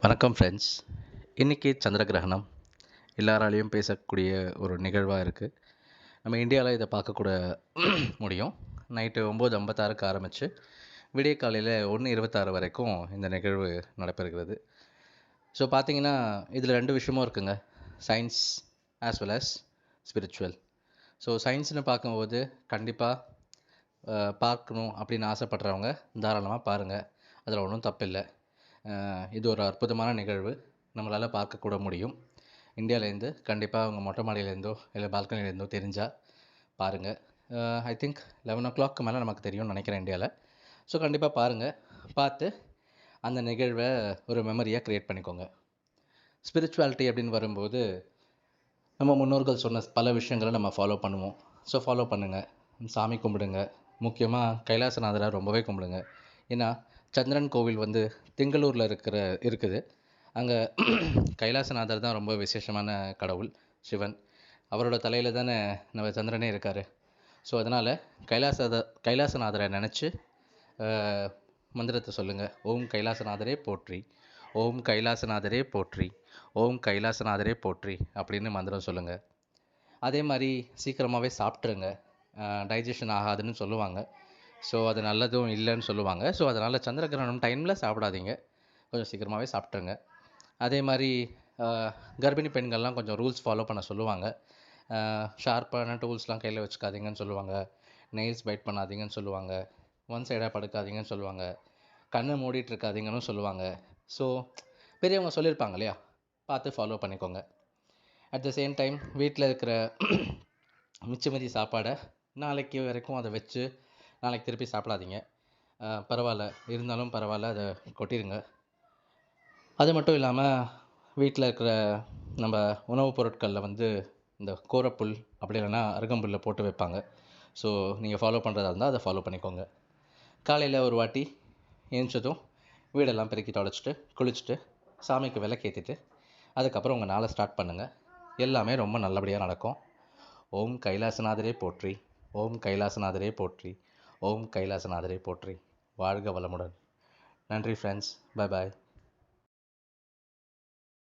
வணக்கம் ஃப்ரெண்ட்ஸ். இன்றைக்கி சந்திர கிரகணம் எல்லாராலையும் பேசக்கூடிய ஒரு நிகழ்வாக இருக்குது. நம்ம இந்தியாவில் இதை பார்க்கக்கூட முடியும். நைட்டு 9:56க்கு ஆரம்பித்து விடிய காலையில் 1:26 வரைக்கும் இந்த நிகழ்வு நடைபெறுகிறது. ஸோ பார்த்தீங்கன்னா இதில் 2 விஷயமும் இருக்குங்க, science as well as spiritual. So சயின்ஸ்னு பார்க்கும்போது கண்டிப்பாக பார்க்கணும் அப்படின்னு ஆசைப்படுறவங்க தாராளமாக பாருங்கள், அதில் ஒன்றும் தப்பில்லை. இது ஒரு அற்புதமான நிகழ்வு, நம்மளால் பார்க்கக்கூட முடியும். இந்தியாவிலேருந்து கண்டிப்பாக அவங்க மொட்டை மாடியிலேருந்தோ இல்லை பால்கனிலேருந்தோ தெரிஞ்சால் பாருங்கள். ஐ திங்க் 11 மேலே நமக்கு தெரியும்னு நினைக்கிறேன் இந்தியாவில். ஸோ கண்டிப்பாக பாருங்கள், பார்த்து அந்த நிகழ்வை ஒரு மெமரியாக க்ரியேட் பண்ணிக்கோங்க. ஸ்பிரிச்சுவாலிட்டி அப்படின்னு வரும்போது நம்ம முன்னோர்கள் சொன்ன பல விஷயங்களை நம்ம ஃபாலோ பண்ணுவோம். ஸோ ஃபாலோ பண்ணுங்கள், சாமி கும்பிடுங்க, முக்கியமாக கைலாசநாதரை ரொம்பவே கும்பிடுங்க. ஏன்னா சந்திரன் கோவில் வந்து திங்களூரில் இருக்குது. அங்கே கைலாசநாதர் தான் ரொம்ப விசேஷமான கடவுள், சிவன். அவரோட தலையில் தானே நம்ம சந்திரனே இருக்கார். ஸோ அதனால் கைலாசநாதரை நினச்சி மந்திரத்தை சொல்லுங்கள். ஓம் கைலாசநாதரே போற்றி, ஓம் கைலாசநாதரே போற்றி, ஓம் கைலாசநாதரே போற்றி அப்படின்னு மந்திரம் சொல்லுங்கள். அதே மாதிரி சீக்கிரமாகவே சாப்பிட்ருங்க. டைஜஷன் ஆகாதுன்னு சொல்லுவாங்க. ஸோ அது நல்லதும் இல்லைன்னு சொல்லுவாங்க. ஸோ அதனால் சந்திர கிரகணம் டைமில் சாப்பிடாதீங்க, கொஞ்சம் சீக்கிரமாகவே சாப்பிட்ருங்க. அதே மாதிரி கர்ப்பிணி பெண்கள்லாம் கொஞ்சம் ரூல்ஸ் ஃபாலோ பண்ண சொல்லுவாங்க. ஷார்ப்பான டூல்ஸ்லாம் கையில் வச்சுக்காதீங்கன்னு சொல்லுவாங்க, நெயில்ஸ் பைட் பண்ணாதீங்கன்னு சொல்லுவாங்க, ஒன் சைடாக படுக்காதீங்கன்னு சொல்லுவாங்க, கண்ணை மூடிட்டுருக்காதீங்கன்னு சொல்லுவாங்க. ஸோ பெரியவங்க சொல்லியிருப்பாங்க இல்லையா, பார்த்து ஃபாலோ பண்ணிக்கோங்க. அட் த சேம் டைம் வீட்டில் இருக்கிற மிச்சமதி சாப்பாடை நாளைக்கு வரைக்கும் அதை வச்சு நாளைக்கு திருப்பி சாப்பிடாதீங்க. பரவாயில்ல, இருந்தாலும் பரவாயில்ல, அதை கொட்டிடுங்க. அது மட்டும் இல்லாமல் வீட்டில் இருக்கிற நம்ம உணவுப் பொருட்களில் வந்து இந்த கோரப்புல் அப்படி இல்லைன்னா அருகம்புல்லை போட்டு வைப்பாங்க. ஸோ நீங்கள் ஃபாலோ பண்ணுறதா இருந்தால் அதை ஃபாலோ பண்ணிக்கோங்க. காலையில் ஒரு வாட்டி ஏஞ்சதும் வீடெல்லாம் பெருக்கி தொடச்சிட்டு குளிச்சுட்டு சாமிக்கு விளக்கேற்றிட்டு அதுக்கப்புறம் உங்கள் நாளை ஸ்டார்ட் பண்ணுங்கள். எல்லாமே ரொம்ப நல்லபடியாக நடக்கும். ஓம் கைலாசநாதரே போற்றி, ஓம் கைலாசநாதரே போற்றி, ஓம் கைலாசநாதரே போற்றி. வாழ்க வளமுடன். நன்றி ஃப்ரெண்ட்ஸ். Bye bye.